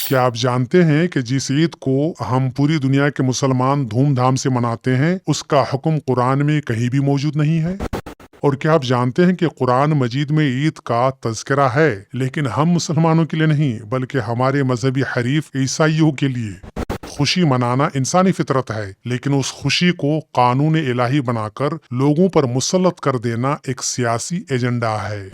क्या आप जानते हैं कि जिस ईद को हम पूरी दुनिया के मुसलमान धूमधाम से मनाते हैं, उसका हुक्म कुरान में कहीं भी मौजूद नहीं है? और क्या आप जानते हैं कि कुरान मजीद में ईद का तज़किरा है, लेकिन हम मुसलमानों के लिए नहीं, बल्कि हमारे मजहबी हरीफ ईसाइयों के लिए? खुशी मनाना इंसानी फितरत है, लेकिन उस खुशी को कानून इलाही बनाकर लोगों पर मुसल्लत कर देना एक सियासी एजेंडा है।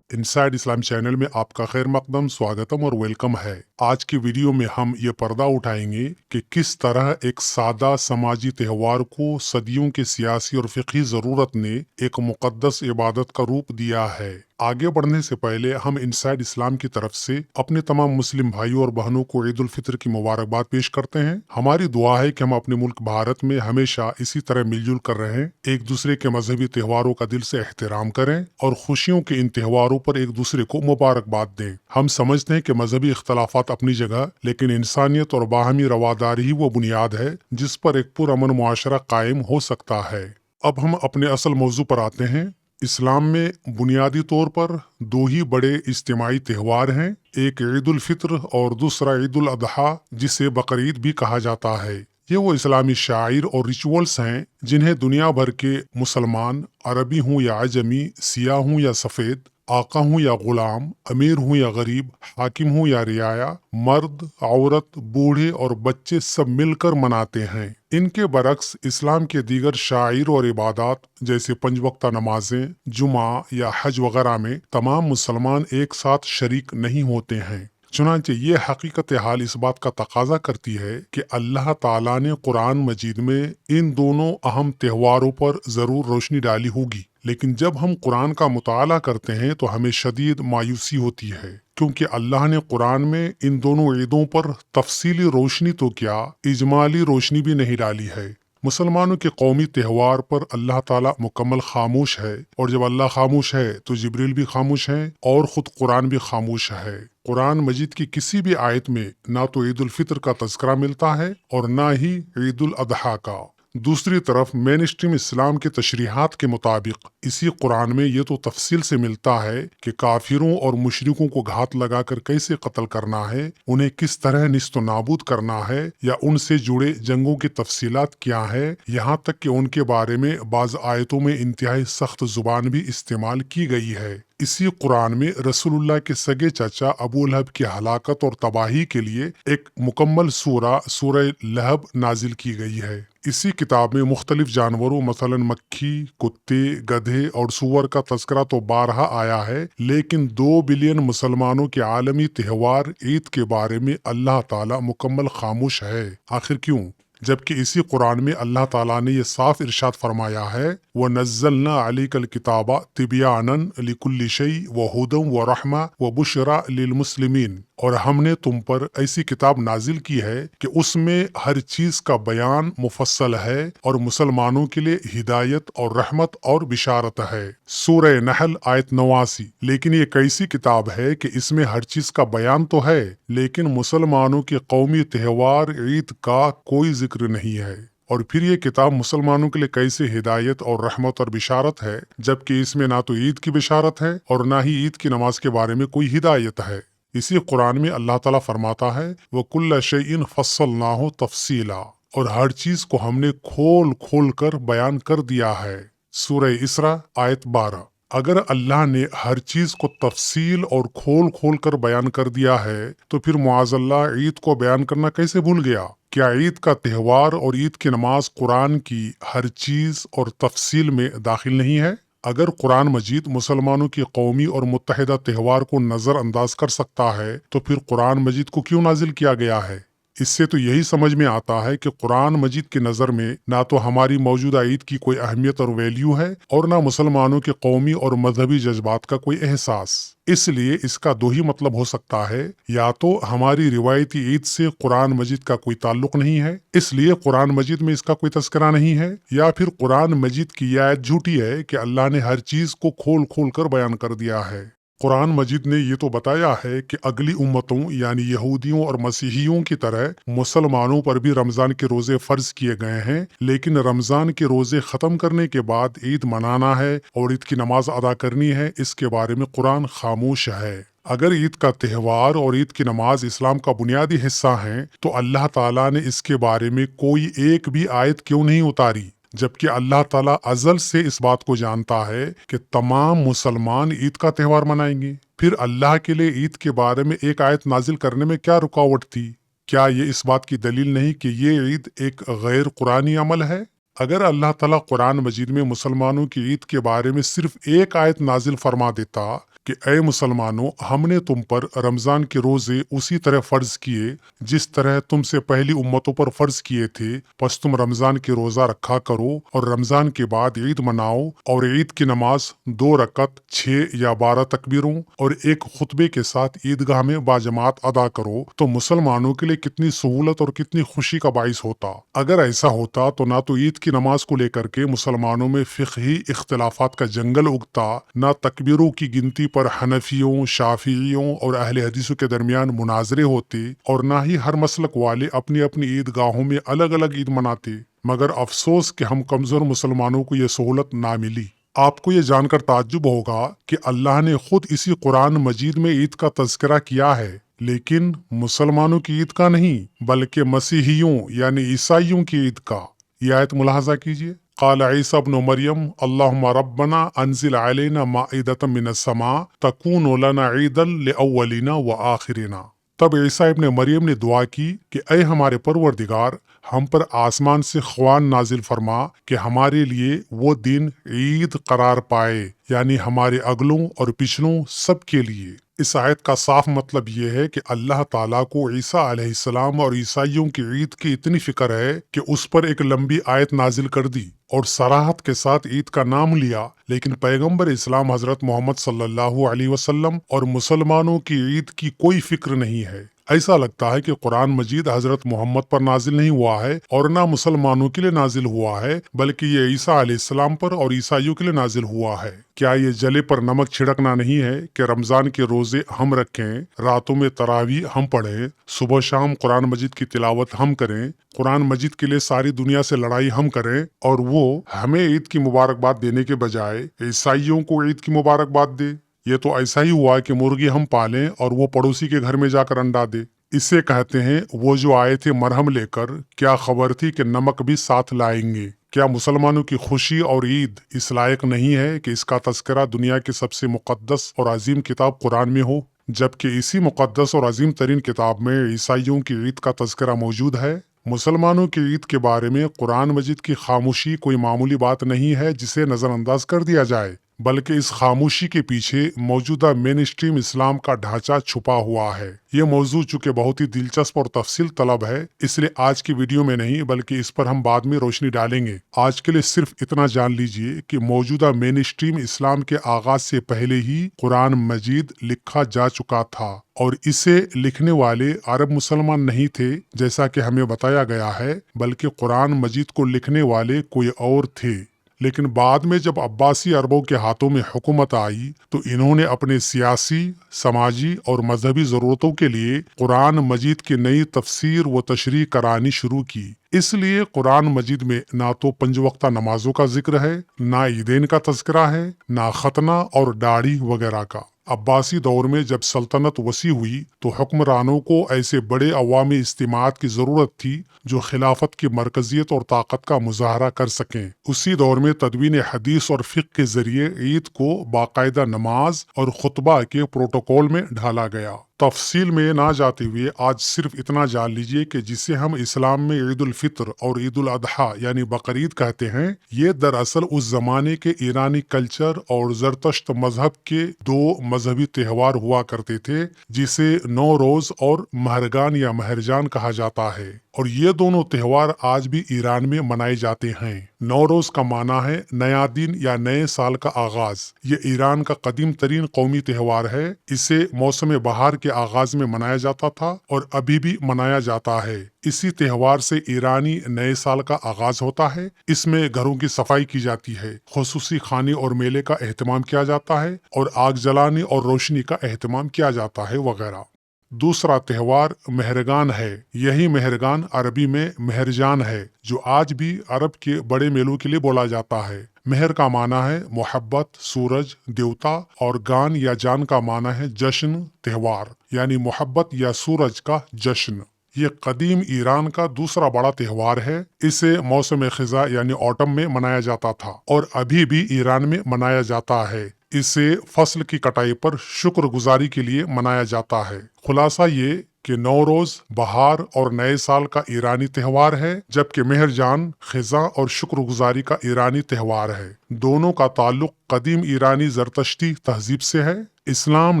इनसाइड इस्लाम चैनल में आपका खैर मकदम, स्वागतम और वेलकम है। आज की वीडियो में हम ये पर्दा उठाएंगे कि किस तरह एक सादा समाजी त्योहार को सदियों के सियासी और फ़िक़ही ज़रूरत ने एक मुक़द्दस इबादत का रूप दिया है। आगे बढ़ने से पहले हम इनसाइड इस्लाम की तरफ से अपने तमाम मुस्लिम भाइयों और बहनों को ईद उल फितर की मुबारकबाद पेश करते हैं। हमारी दुआ है कि हम अपने मुल्क भारत में हमेशा इसी तरह मिलजुल कर रहें, एक दूसरे के मजहबी त्योहारों का दिल से एहतराम करें और खुशियों के इन त्योहारों पर एक दूसरे को मुबारकबाद दें। हम समझते हैं कि मजहबी इख्तलाफात अपनी जगह, लेकिन इंसानियत और बाहमी रवादारी ही वो बुनियाद है जिस पर एक पुरअमन मुआशरा कायम हो सकता है। अब हम अपने असल मौजू पर आते हैं। इस्लाम में बुनियादी तौर पर दो ही बड़े इज्तिमाई त्योहार हैं, एक ईद उल फित्र और दूसरा ईद उल अदहा, जिसे बकरीद भी कहा जाता है। ये वो इस्लामी शायर और रिचुअल्स हैं जिन्हें दुनिया भर के मुसलमान, अरबी हों या अजमी, सियाह हों या सफ़ेद, आका हूँ या गुलाम, अमीर हूँ या गरीब, हाकिम हूँ या रियाया, मर्द, औरत, बूढ़े और बच्चे सब मिलकर मनाते हैं। इनके बरक्स इस्लाम के दीगर शायर और इबादत जैसे पंज वक्ता नमाजें, जुमा या हज वगैरह में तमाम मुसलमान एक साथ शरीक नहीं होते हैं। चुनांचे ये हकीकत हाल इस बात का तकाजा करती है कि अल्लाह ताला ने कुरान मजीद में इन दोनों अहम त्योहारों पर जरूर रोशनी डाली होगी, लेकिन जब हम कुरान का मुताला करते हैं तो हमें शदीद मायूसी होती है, क्योंकि अल्लाह ने कुरान में इन दोनों ईदों पर तफसीली रोशनी तो क्या, इजमाली रोशनी भी नहीं डाली है। मुसलमानों के कौमी त्योहार पर अल्लाह ताला मुकम्मल खामोश है, और जब अल्लाह खामोश है तो जिब्रील भी खामोश है और खुद कुरान भी खामोश है। कुरान मजीद की किसी भी आयत में ना तो ईद उल फितर का तज़किरा मिलता है और ना ही ईद उल अदहा का। दूसरी तरफ मेन स्ट्रीम इस्लाम के तशरीहात के मुताबिक इसी कुरान में ये तो तफसील से मिलता है कि काफिरों और मुशरिकों को घात लगाकर कैसे कत्ल करना है, उन्हें किस तरह निस्तो नाबूद करना है या उनसे जुड़े जंगों की तफसीलात क्या है, यहाँ तक कि उनके बारे में बाज़ आयतों में इंतहाई सख्त जुबान भी इस्तेमाल की गई है। इसी कुरान में रसूलुल्लाह के सगे चाचा अबू लहब की हलाकत और तबाही के लिए एक मुकम्मल सूरह लहब नाजिल की गई है। इसी किताब में मुख्तलिफ जानवरों मसलन मक्खी, कुत्ते, गधे और सूअर का तज़किरा तो बारहा आया है, लेकिन 2 बिलियन मुसलमानों के आलमी त्योहार ईद के बारे में अल्लाह ताला मुकम्मल खामोश है। आखिर क्यों? जबकि इसी कुरान में अल्लाह ताला ने यह साफ इरशाद फरमाया है, व नज़्ज़लना अलैकल किताबा तिब्यानन लिकुल्लि शै व हुदन व रहमा व बुशरा लिल मुस्लिमीन, और हमने तुम पर ऐसी किताब नाजिल की है कि उसमें हर चीज का बयान मुफस्सल है और मुसलमानों के लिए हिदायत और रहमत और बिशारत है। सूरह नहल आयत 89। लेकिन ये कैसी किताब है कि इसमें हर चीज का बयान तो है, लेकिन मुसलमानों के कौमी त्योहार ईद का कोई जिक्र नहीं है। और फिर ये किताब मुसलमानों के लिए कैसे हिदायत और रहमत और बिशारत है, जबकि इसमें ना तो ईद की बिशारत है और ना ही ईद की नमाज के बारे में कोई हिदायत है। इसी कुरान में अल्लाह ताला फरमाता है, वो कुल्ला शैइन फस्सलनाहु तफसीला, और हर चीज को हमने खोल खोल कर बयान कर दिया है। सूरह इसरा आयत 12। अगर अल्लाह ने हर चीज को तफसील और खोल खोल कर बयान कर दिया है तो फिर मुआज़ल्लाह ईद को बयान करना कैसे भूल गया? क्या ईद का त्योहार और ईद की नमाज कुरान की हर चीज और तफसील में दाखिल नहीं है? अगर कुरान मजीद मुसलमानों की कौमी और मुत्तहिदा त्योहार को नजरअंदाज कर सकता है तो फिर कुरान मजीद को क्यों नाजिल किया गया है? اس سے تو یہی سمجھ میں آتا ہے کہ قرآن مجید کی نظر میں نہ تو ہماری موجودہ عید کی کوئی اہمیت اور ویلیو ہے اور نہ مسلمانوں کے قومی اور مذہبی جذبات کا کوئی احساس۔ اس لیے اس کا دو ہی مطلب ہو سکتا ہے، یا تو ہماری روایتی عید سے قرآن مجید کا کوئی تعلق نہیں ہے اس لیے قرآن مجید میں اس کا کوئی تذکرہ نہیں ہے، یا پھر قرآن مجید کی یہ آیت جھوٹی ہے کہ اللہ نے ہر چیز کو کھول کھول کر بیان کر دیا ہے۔ قرآن مجید نے یہ تو بتایا ہے کہ اگلی امتوں یعنی یہودیوں اور مسیحیوں کی طرح مسلمانوں پر بھی رمضان کے روزے فرض کیے گئے ہیں، لیکن رمضان کے روزے ختم کرنے کے بعد عید منانا ہے اور عید کی نماز ادا کرنی ہے، اس کے بارے میں قرآن خاموش ہے۔ اگر عید کا تہوار اور عید کی نماز اسلام کا بنیادی حصہ ہیں تو اللہ تعالیٰ نے اس کے بارے میں کوئی ایک بھی آیت کیوں نہیں اتاری، جبکہ اللہ تعالیٰ ازل سے اس بات کو جانتا ہے کہ تمام مسلمان عید کا تہوار منائیں گے؟ پھر اللہ کے لیے عید کے بارے میں ایک آیت نازل کرنے میں کیا رکاوٹ تھی؟ کیا یہ اس بات کی دلیل نہیں کہ یہ عید ایک غیر قرآنی عمل ہے؟ اگر اللہ تعالیٰ قرآن مجید میں مسلمانوں کی عید کے بارے میں صرف ایک آیت نازل فرما دیتا کہ اے مسلمانوں، ہم نے تم پر رمضان کے روزے اسی طرح فرض کیے جس طرح تم سے پہلی امتوں پر فرض کیے تھے، پس تم رمضان کے روزہ رکھا کرو اور رمضان کے بعد عید مناؤ اور عید کی نماز 2 رکعت 6 یا 12 تکبیروں اور ایک خطبے کے ساتھ عیدگاہ میں باجماعت ادا کرو، تو مسلمانوں کے لیے کتنی سہولت اور کتنی خوشی کا باعث ہوتا۔ اگر ایسا ہوتا تو نہ تو عید کی نماز کو لے کر کے مسلمانوں میں فقہی اختلافات کا جنگل اگتا، نہ تکبیروں کی گنتی پر حنفیوں، شافعیوں اور اہل حدیثوں کے درمیان مناظرے ہوتے، اور نہ ہی ہر مسلک والے اپنی اپنی عیدگاہوں میں الگ الگ عید مناتے۔ مگر افسوس کہ ہم کمزور مسلمانوں کو یہ سہولت نہ ملی۔ آپ کو یہ جان کر تعجب ہوگا کہ اللہ نے خود اسی قرآن مجید میں عید کا تذکرہ کیا ہے، لیکن مسلمانوں کی عید کا نہیں بلکہ مسیحیوں یعنی عیسائیوں کی عید کا۔ یہ آیت ملاحظہ کیجیے، قال عیسی ابن مریم اللہم ربنا انزل علینا مائدۃ من السماء تکون لنا عیدا لاولنا وآخرنا۔ تب عیسی ابن مریم نے دعا کی کہ اے ہمارے پروردگار، ہم پر آسمان سے خوان نازل فرما کہ ہمارے لیے وہ دن عید قرار پائے، یعنی ہمارے اگلوں اور پچھلوں سب کے لیے۔ اس آیت کا صاف مطلب یہ ہے کہ اللہ تعالیٰ کو عیسیٰ علیہ السلام اور عیسائیوں کی عید کی اتنی فکر ہے کہ اس پر ایک لمبی آیت نازل کر دی اور صراحت کے ساتھ عید کا نام لیا، لیکن پیغمبر اسلام حضرت محمد صلی اللہ علیہ وسلم اور مسلمانوں کی عید کی کوئی فکر نہیں ہے۔ ایسا لگتا ہے کہ قرآن مجید حضرت محمد پر نازل نہیں ہوا ہے اور نہ مسلمانوں کے لیے نازل ہوا ہے، بلکہ یہ عیسیٰ علیہ السلام پر اور عیسائیوں کے لیے نازل ہوا ہے۔ کیا یہ جلے پر نمک چھڑکنا نہیں ہے کہ رمضان کے روزے ہم رکھیں، راتوں میں تراویح ہم پڑھیں، صبح شام قرآن مجید کی تلاوت ہم کریں، قرآن مجید کے لیے ساری دنیا سے لڑائی ہم کریں، اور وہ ہمیں عید کی مبارکباد دینے کے بجائے عیسائیوں کو عید کی مبارکباد دے؟ یہ تو ایسا ہی ہوا کہ مرغی ہم پالیں اور وہ پڑوسی کے گھر میں جا کر انڈا دے۔ اسے کہتے ہیں وہ جو آئے تھے مرہم لے کر، کیا خبر تھی کہ نمک بھی ساتھ لائیں گے۔ کیا مسلمانوں کی خوشی اور عید اس لائق نہیں ہے کہ اس کا تذکرہ دنیا کی سب سے مقدس اور عظیم کتاب قرآن میں ہو، جبکہ اسی مقدس اور عظیم ترین کتاب میں عیسائیوں کی عید کا تذکرہ موجود ہے؟ مسلمانوں کی عید کے بارے میں قرآن مجید کی خاموشی کوئی معمولی بات نہیں ہے جسے نظر انداز کر دیا جائے، بلکہ اس خاموشی کے پیچھے موجودہ مین اسٹریم اسلام کا ڈھانچہ چھپا ہوا ہے۔ یہ موضوع چونکہ بہت ہی دلچسپ اور تفصیل طلب ہے، اس لیے آج کی ویڈیو میں نہیں بلکہ اس پر ہم بعد میں روشنی ڈالیں گے۔ آج کے لیے صرف اتنا جان لیجئے کہ موجودہ مین اسٹریم اسلام کے آغاز سے پہلے ہی قرآن مجید لکھا جا چکا تھا، اور اسے لکھنے والے عرب مسلمان نہیں تھے جیسا کہ ہمیں بتایا گیا ہے، بلکہ قرآن مجید کو لکھنے والے کوئی اور تھے۔ لیکن بعد میں جب عباسی عربوں کے ہاتھوں میں حکومت آئی تو انہوں نے اپنے سیاسی، سماجی اور مذہبی ضرورتوں کے لیے قرآن مجید کی نئی تفسیر و تشریح کرانی شروع کی۔ اس لیے قرآن مجید میں نہ تو 5 وقتہ نمازوں کا ذکر ہے، نہ عیدین کا تذکرہ ہے، نہ ختنہ اور داڑھی وغیرہ کا۔ عباسی دور میں جب سلطنت وسیع ہوئی تو حکمرانوں کو ایسے بڑے عوامی اجتماعات کی ضرورت تھی جو خلافت کی مرکزیت اور طاقت کا مظاہرہ کر سکیں۔ اسی دور میں تدوین حدیث اور فقہ کے ذریعے عید کو باقاعدہ نماز اور خطبہ کے پروٹوکول میں ڈھالا گیا۔ तफसील में ना जाते हुए आज सिर्फ इतना जान लीजिए कि जिसे हम इस्लाम में ईद उल फित्र और ईद उल अदहा यानी बकरीद कहते हैं, ये दरअसल उस जमाने के ईरानी कल्चर और जरतश्त मजहब के दो मजहबी त्यौहार हुआ करते थे, जिसे नौरोज और महरगान या महरजान कहा जाता है। और ये दोनों त्यौहार आज भी ईरान में मनाए जाते हैं। नौरोज का माना है नया दिन या नए साल का आगाज। ये ईरान का कदीम तरीन कौमी त्यौहार है। इसे मौसम बहार के आगाज में मनाया जाता था और अभी भी मनाया जाता है। इसी त्यौहार से ईरानी नए साल का आगाज होता है। इसमें घरों की सफाई की जाती है, खुसूसी खाने और मेले का एहतमाम किया जाता है और आग जलाने और रोशनी का एहतमाम किया जाता है वगैरह। दूसरा त्यौहार मेहरगान है। यही मेहरगान अरबी में मेहरजान है, जो आज भी अरब के बड़े मेलों के लिए बोला जाता है। मेहर का माना है मोहब्बत, सूरज, देवता, और गान या जान का माना है जश्न, त्यौहार, यानी मोहब्बत या सूरज का जश्न। ये कदीम ईरान का दूसरा बड़ा त्यौहार है। इसे मौसम खिजा यानी ऑटम में मनाया जाता था और अभी भी ईरान में मनाया जाता है। इसे फसल की कटाई पर शुक्रगुजारी के लिए मनाया जाता है। खुलासा ये कि नौरोज बहार और नए साल का ईरानी त्यौहार है, जबकि मेहरजान खिजा और शुक्रगुजारी का ईरानी त्यौहार है। दोनों का ताल्लुक कदीम ईरानी जरतश्ती तहजीब से है। इस्लाम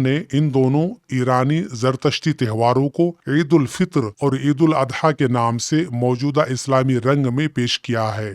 ने इन दोनों ईरानी जरतश्ती त्यौहारों को ईद उल फित्र और ईद उल अदहा के नाम से मौजूदा इस्लामी रंग में पेश किया है।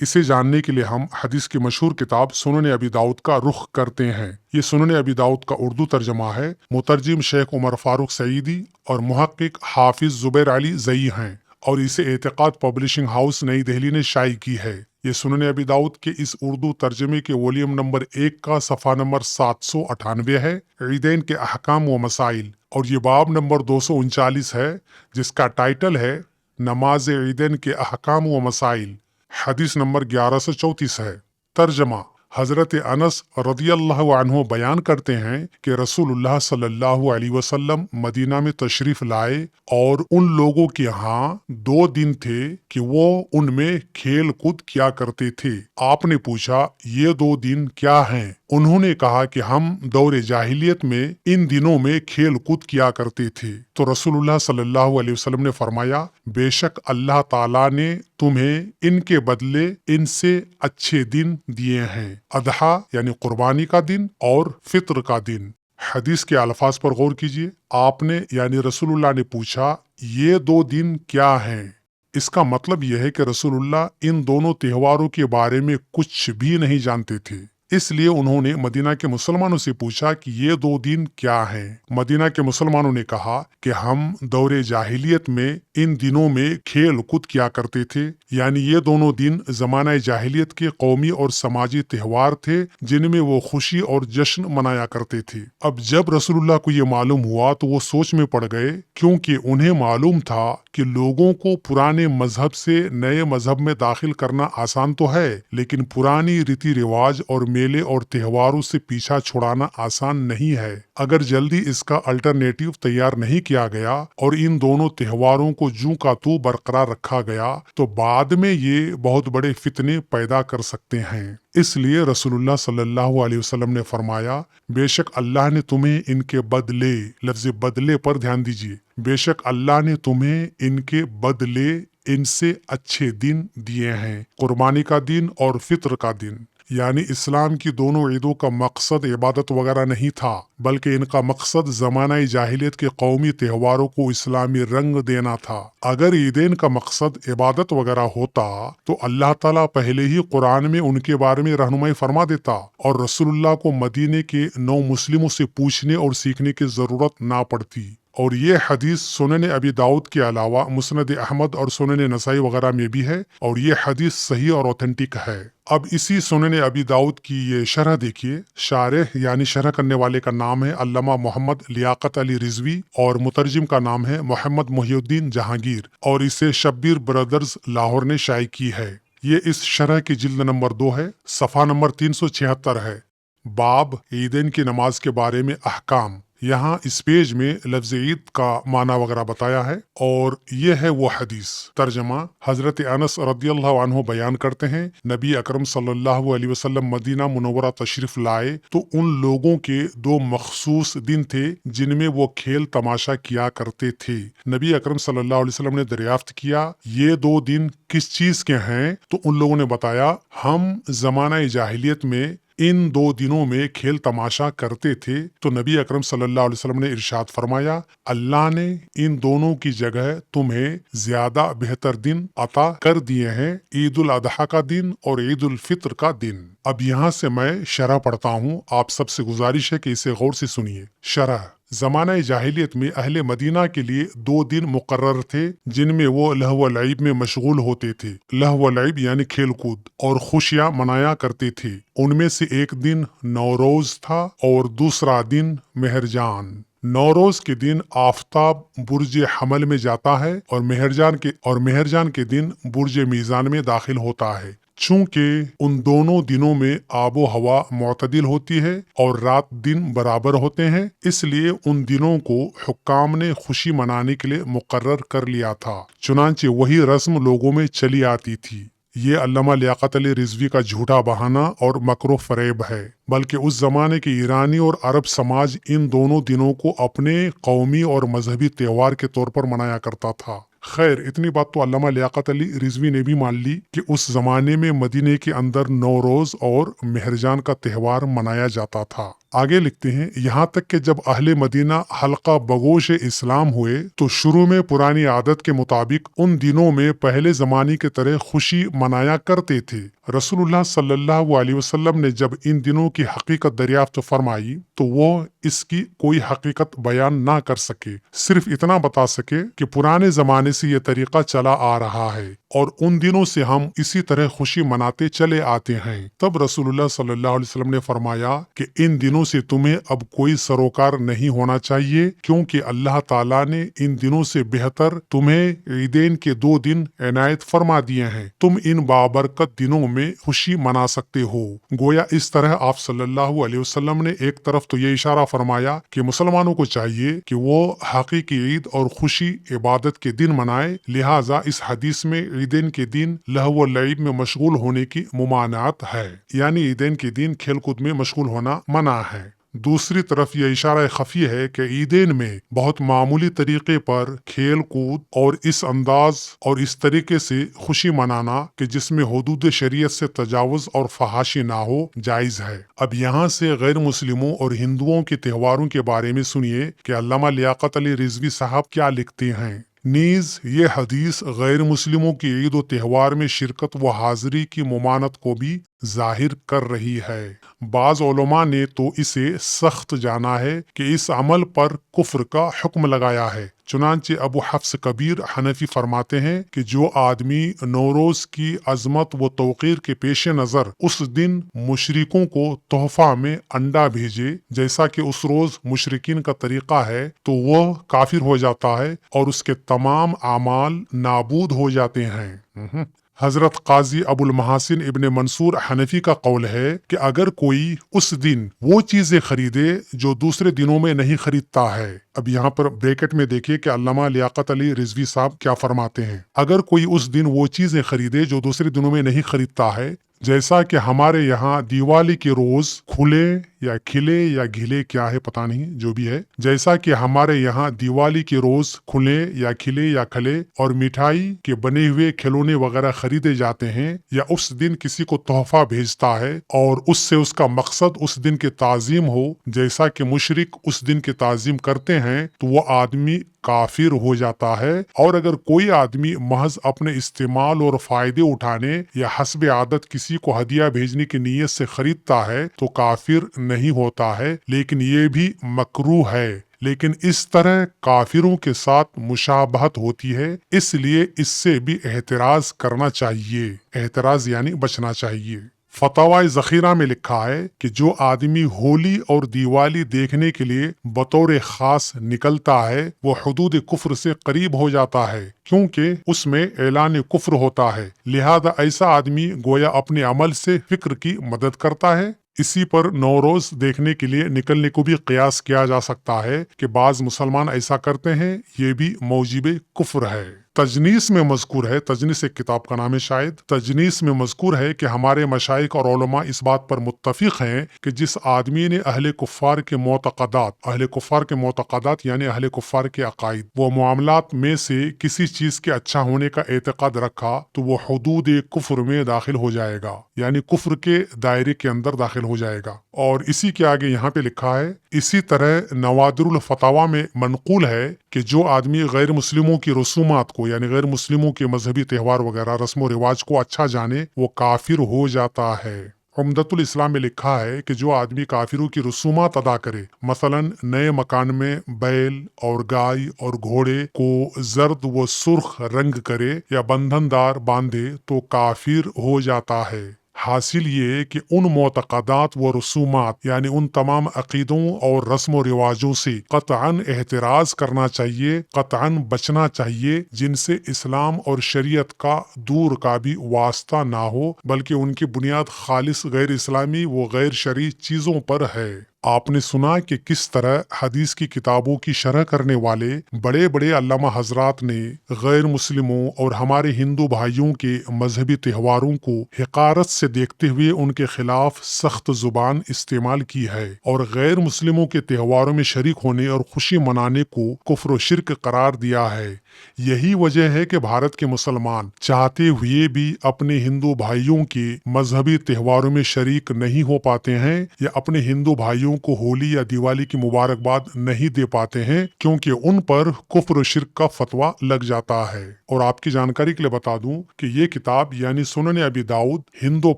इसे जानने के लिए हम हदीस की मशहूर किताब सुनन अबी दाऊद का रुख करते हैं। ये सुनन अबी दाऊद का उर्दू तर्जमा है। मुतरजिम शेख उमर फारूक सईदी और मुहक्किक हाफिज जुबैर अली ज़ई हैं और इसे एतकाद पब्लिशिंग हाउस नई दिल्ली ने शाई की है। ये सुनन अबी दाऊद के इस उर्दू तर्जमे के वॉल्यूम नंबर 1 का सफ़ा नंबर 798 है, ईदैन के अहकाम व मसाइल, और ये बाब नंबर 239 है, जिसका टाइटल है नमाज ईदैन के अहकाम व मसाइल। हदीस नंबर 1134 है। तर्जमा हजरत अनस रदियल्लाहु अन्हु बयान करते हैं कि रसूलुल्लाह सल्लल्लाहु अलैहि वसल्लम मदीना में तशरीफ लाए और उन लोगों के यहाँ 2 दिन थे कि वो उनमें खेल कूद किया करते थे। आपने पूछा, ये 2 दिन क्या हैं? उन्होंने कहा कि हम दौरे जाहिलियत में इन दिनों में खेल कूद किया करते थे। तो रसूलुल्लाह सल्लल्लाहु अलैहि वसल्लम ने फरमाया, बेशक अल्लाह ताला ने तुम्हें इनके बदले इनसे अच्छे दिन दिए हैं, अदहा यानी कुर्बानी का दिन और फित्र का दिन। हदीस के अल्फाज पर गौर कीजिए। आपने यानी रसूलुल्लाह ने पूछा, ये 2 दिन क्या हैं? इसका मतलब यह है कि रसूलुल्लाह इन दोनों त्योहारों के बारे में कुछ भी नहीं जानते थे। इसलिए उन्होंने मदीना के मुसलमानों से पूछा कि ये 2 दिन क्या हैं। मदीना के मुसलमानों ने कहा कि हम दौरे जाहिलियत में इन दिनों में खेल कूद किया करते थे, यानी ये दोनों दिन जमाना जाहिलियत के कौमी और समाजी त्यौहार थे जिनमें वो खुशी और जश्न मनाया करते थे। अब जब रसूलुल्लाह को ये मालूम हुआ तो वो सोच में पड़ गए, क्योंकि उन्हें मालूम था कि लोगों को पुराने मजहब से नए मजहब में दाखिल करना आसान तो है, लेकिन पुरानी रीति रिवाज और मेले और त्योहारों से पीछा छुड़ाना आसान नहीं है। अगर जल्दी इसका अल्टरनेटिव तैयार नहीं किया गया और इन दोनों त्योहारों को जूं का तू बरकरार रखा गया तो बाद में ये बहुत बड़े फितने पैदा कर सकते हैं। इसलिए रसूलुल्लाह सल्लल्लाहु अलैहि वसल्लम ने फरमाया, बेशक अल्लाह ने तुम्हें इनके बदले, लफ्ज़ बदले पर ध्यान दीजिए, बेशक अल्लाह ने तुम्हें इनके बदले इनसे अच्छे दिन दिए हैं, कुर्बानी का दिन और फित्र का दिन। यानी इस्लाम की दोनों ईदों का मकसद इबादत वगैरह नहीं था, बल्कि इनका मकसद ज़माना जाहिलियत के कौमी त्योहारों को इस्लामी रंग देना था। अगर ईदैन का मकसद इबादत वगैरह होता तो अल्लाह ताला पहले ही कुरान में उनके बारे में रहनुमाई फरमा देता और रसूलुल्लाह को मदीने के नौ मुस्लिमों से पूछने और सीखने की जरूरत ना पड़ती। और ये हदीस सुनन अबी दाऊद के अलावा मुस्नद अहमद और सुनन नसाई वगैरह में भी है और ये हदीस सही और ऑथेंटिक है। अब इसी सुनन अबी दाऊद की ये शरह देखिए। शारह यानी शरह करने वाले का नाम है अल्लामा मोहम्मद लियाकत अली रिजवी और मुतरजिम का नाम है मोहम्मद मुहिउद्दीन जहांगीर और इसे शब्बीर ब्रदर्स लाहौर ने शाये की है। یہ اس شرح کی جلد نمبر 2 ہے، صفحہ نمبر 376 ہے۔ باب عیدین کی نماز کے بارے میں احکام۔ یہاں اس پیج میں لفظ عید کا معنی وغیرہ بتایا ہے، اور یہ ہے وہ حدیث۔ ترجمہ: حضرت انس رضی اللہ عنہ بیان کرتے ہیں، نبی اکرم صلی اللہ علیہ وسلم مدینہ منورہ تشریف لائے تو ان لوگوں کے 2 مخصوص دن تھے جن میں وہ کھیل تماشا کیا کرتے تھے۔ نبی اکرم صلی اللہ علیہ وسلم نے دریافت کیا، یہ 2 دن کس چیز کے ہیں؟ تو ان لوگوں نے بتایا، ہم زمانہ جاہلیت میں ان 2 دنوں میں کھیل تماشا کرتے تھے۔ تو نبی اکرم صلی اللہ علیہ وسلم نے ارشاد فرمایا، اللہ نے ان دونوں کی جگہ تمہیں زیادہ بہتر دن عطا کر دیے ہیں، عید الاضحیٰ کا دن اور عید الفطر کا دن۔ اب یہاں سے میں شرح پڑھتا ہوں، آپ سب سے گزارش ہے کہ اسے غور سے سنیے۔ شرح: زمانہ جاہلیت میں اہل مدینہ کے لیے 2 دن مقرر تھے جن میں وہ لہو و لعب میں مشغول ہوتے تھے۔ لہو و لعب یعنی کھیل کود اور خوشیاں منایا کرتے تھے۔ ان میں سے ایک دن نوروز تھا اور دوسرا دن مہرجان۔ نوروز کے دن آفتاب برج حمل میں جاتا ہے اور مہرجان کے دن برج میزان میں داخل ہوتا ہے۔ چونکہ ان دونوں دنوں میں آب و ہوا معتدل ہوتی ہے اور رات دن برابر ہوتے ہیں، اس لیے ان دنوں کو حکام نے خوشی منانے کے لیے مقرر کر لیا تھا۔ چنانچہ وہی رسم لوگوں میں چلی آتی تھی۔ یہ علامہ لیاقت علی رضوی کا جھوٹا بہانہ اور مکر و فریب ہے، بلکہ اس زمانے کے ایرانی اور عرب سماج ان دونوں دنوں کو اپنے قومی اور مذہبی تہوار کے طور پر منایا کرتا تھا۔ خیر، اتنی بات تو علامہ لیاقت علی رضوی نے بھی مان لی کہ اس زمانے میں مدینے کے اندر نوروز اور مہرجان کا تہوار منایا جاتا تھا۔ آگے لکھتے ہیں، یہاں تک کہ جب اہل مدینہ حلقہ بگوش اسلام ہوئے تو شروع میں پرانی عادت کے مطابق ان دنوں میں پہلے زمانے کی طرح خوشی منایا کرتے تھے۔ رسول اللہ صلی اللہ علیہ وسلم نے جب ان دنوں کی حقیقت دریافت فرمائی تو وہ اس کی کوئی حقیقت بیان نہ کر سکے، صرف اتنا بتا سکے کہ پرانے زمانے سے یہ طریقہ چلا آ رہا ہے اور ان دنوں سے ہم اسی طرح خوشی مناتے چلے آتے ہیں۔ تب رسول اللہ صلی اللہ علیہ وسلم نے فرمایا کہ ان دنوں سے تمہیں اب کوئی سروکار نہیں ہونا چاہیے، کیونکہ اللہ تعالیٰ نے ان دنوں سے بہتر تمہیں عیدین کے 2 دن عنایت فرما دیے ہیں۔ تم ان بابرکت دنوں میں خوشی منا سکتے ہو۔ گویا اس طرح آپ صلی اللہ علیہ وسلم نے ایک طرف تو یہ اشارہ فرمایا کہ مسلمانوں کو چاہیے کہ وہ حقیقی عید اور خوشی عبادت کے دن منائے، لہٰذا اس حدیث میں عیدین کے دن لہو و لعب میں مشغول ہونے کی ممانعت ہے، یعنی عیدین کے دن کھیل کود میں مشغول ہونا منع ہے۔ دوسری طرف یہ اشارہ خفی ہے کہ عیدین میں بہت معمولی طریقے پر کھیل کود اور اس انداز اور اس طریقے سے خوشی منانا کہ جس میں حدود شریعت سے تجاوز اور فحاشی نہ ہو، جائز ہے۔ اب یہاں سے غیر مسلموں اور ہندوؤں کے تہواروں کے بارے میں سنیے کہ علامہ لیاقت علی رضوی صاحب کیا لکھتے ہیں۔ نیز یہ حدیث غیر مسلموں کی عید و تہوار میں شرکت و حاضری کی ممانعت کو بھی ظاہر کر رہی ہے۔ بعض علماء نے تو اسے سخت جانا ہے کہ اس عمل پر کفر کا حکم لگایا ہے۔ چنانچہ ابو حفص کبیر حنفی فرماتے ہیں کہ جو آدمی نوروز کی عظمت و توقیر کے پیش نظر اس دن مشرکوں کو تحفہ میں انڈا بھیجے، جیسا کہ اس روز مشرکین کا طریقہ ہے، تو وہ کافر ہو جاتا ہے اور اس کے تمام اعمال نابود ہو جاتے ہیں۔ حضرت قاضی ابو المحاسن ابن منصور حنفی کا قول ہے کہ اگر کوئی اس دن وہ چیزیں خریدے جو دوسرے دنوں میں نہیں خریدتا ہے، اب یہاں پر بریکٹ میں دیکھیے کہ علامہ لیاقت علی رضوی صاحب کیا فرماتے ہیں، اگر کوئی اس دن وہ چیزیں خریدے جو دوسرے دنوں میں نہیں خریدتا ہے، جیسا کہ ہمارے یہاں دیوالی کے روز کھلے یا کھلے یا گھلے کیا ہے پتہ نہیں، جو بھی ہے، جیسا کہ ہمارے یہاں دیوالی کے روز کھلے یا کھلے یا کھلے اور مٹھائی کے بنے ہوئے کھلونے وغیرہ خریدے جاتے ہیں، یا اس دن کسی کو تحفہ بھیجتا ہے اور اس سے اس کا مقصد اس دن کی تعظیم ہو، جیسا کہ مشرک اس دن کی تعظیم کرتے ہیں، تو وہ آدمی کافر ہو جاتا ہے۔ اور اگر کوئی آدمی محض اپنے استعمال اور فائدے اٹھانے یا حسب عادت کسی کو ہدیہ بھیجنے کی نیت سے خریدتا ہے تو کافر نہیں ہوتا ہے، لیکن یہ بھی مکروہ ہے۔ لیکن اس طرح کافروں کے ساتھ مشابہت ہوتی ہے، اس لیے اس سے بھی احتراز کرنا چاہیے۔ احتراز یعنی بچنا چاہیے۔ फतवाए ज़खीरा में लिखा है कि जो आदमी होली और दिवाली देखने के लिए बतौर खास निकलता है वो हुदूद कुफ्र से करीब हो जाता है, क्योंकि उसमें ऐलान कुफ्र होता है। लिहाजा ऐसा आदमी गोया अपने अमल से फिक्र की मदद करता है। इसी पर नौरोज देखने के लिए निकलने को भी कयास किया जा सकता है कि बाज मुसलमान ऐसा करते हैं, ये भी मौजिब कुफ्र है। तजनीस में मज़कूर है, तजनीस एक किताब का नाम है शायद, तजनीस में मज़कूर है कि हमारे मशाइख और उलमा इस बात पर मुत्तफिक हैं कि जिस आदमी ने अहले कुफ़ार के मोतक़दात यानी अहले कुफ़ार के अकायद वो मामलात में से किसी चीज़ के अच्छा होने का एतक़ाद रखा तो वो हुदूद कुफ्र में दाखिल हो जाएगा, यानी कुफ्र के दायरे के अंदर दाखिल हो जाएगा। और इसी के आगे यहाँ पे लिखा है, इसी तरह नवादिरुल फतावा में मनकूल है कि जो आदमी गैर मुस्लिमों की रसूमात को यानी गैर मुस्लिमों के मजहबी त्यौहार वगैरह रस्म रिवाज को अच्छा जाने वो काफिर हो जाता है। उम्दतुल इस्लाम में लिखा है कि जो आदमी काफिरों की रसूमात अदा करे, मसलन नए मकान में बैल और गाय और घोड़े को जर्द व सुर्ख रंग करे या बंधनदार बांधे तो काफिर हो जाता है। हासिल ये कि उन मोतक़दात व रसूमात यानी उन तमाम अकीदों और रस्म रिवाजों से क़तअन एहतराज करना चाहिए, क़तअन बचना चाहिए, जिनसे इस्लाम और शरीयत का दूर का भी वास्ता ना हो, बल्कि उनकी बुनियाद खालिस गैर इस्लामी व गैर शरई चीज़ों पर है। आपने सुना कि किस तरह हदीस की किताबों की शरह करने वाले बड़े बड़े अल्लामा हजरात ने गैर मुस्लिमों और हमारे हिंदू भाइयों के मजहबी त्योहारों को हिकारत से देखते हुए उनके खिलाफ सख्त जुबान इस्तेमाल की है और गैर मुस्लिमों के त्योहारों में शरीक होने और खुशी मनाने को कुफ्र व शिर्क करार दिया है। यही वजह है कि भारत के मुसलमान चाहते हुए भी अपने हिंदू भाइयों के मजहबी त्योहारों में शरीक नहीं हो पाते हैं या अपने हिंदू भाइयों को होली या दिवाली की मुबारकबाद नहीं दे पाते हैं, क्योंकि उन पर कुफ्र शिर्क का फतवा लग जाता है। और आपकी जानकारी के लिए बता दूं कि ये किताब यानी सुनन अबी दाऊद हिंदू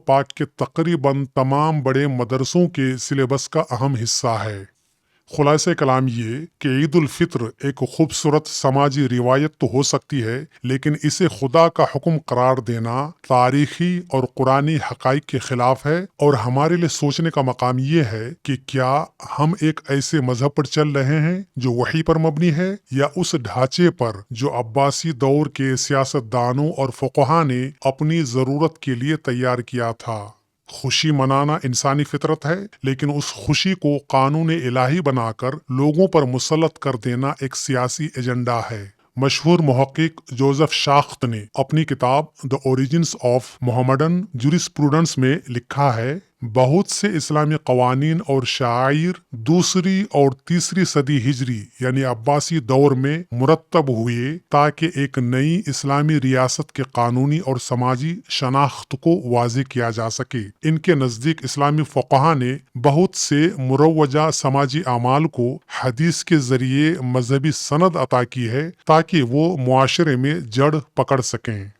पाक के तकरीबन तमाम बड़े मदरसों के सिलेबस का अहम हिस्सा है। खुलासे कलाम ये कि ईद उल फित्र एक खूबसूरत समाजी रिवायत तो हो सकती है, लेकिन इसे खुदा का हुक्म करार देना तारीखी और कुरानी हकाइक के खिलाफ है। और हमारे लिए सोचने का मकाम ये है कि क्या हम एक ऐसे मजहब पर चल रहे हैं जो वही पर मबनी है, या उस ढांचे पर जो अब्बासी दौर के सियासतदानों और फुक़हा ने अपनी जरूरत के लिए तैयार किया था। खुशी मनाना इंसानी फितरत है, लेकिन उस खुशी को कानून इलाही बनाकर लोगों पर मुसल्लत कर देना एक सियासी एजेंडा है। मशहूर मुहक्किक जोसेफ शाख्त ने अपनी किताब the origins of Mohammedan jurisprudence में लिखा है, बहुत से इस्लामी कवानीन और शायर दूसरी और तीसरी सदी हिजरी यानी अब्बासी दौर में मुरत्तब हुए ताकि एक नई इस्लामी रियासत के कानूनी और समाजी शनाख्त को वाज़ेह किया जा सके। इनके नज़दीक इस्लामी फ़ुक़हा ने बहुत से मुरव्वजा समाजी अमाल को हदीस के जरिए मजहबी सनद अता की है ताकि वो मुआशरे में जड़ पकड़ सकें।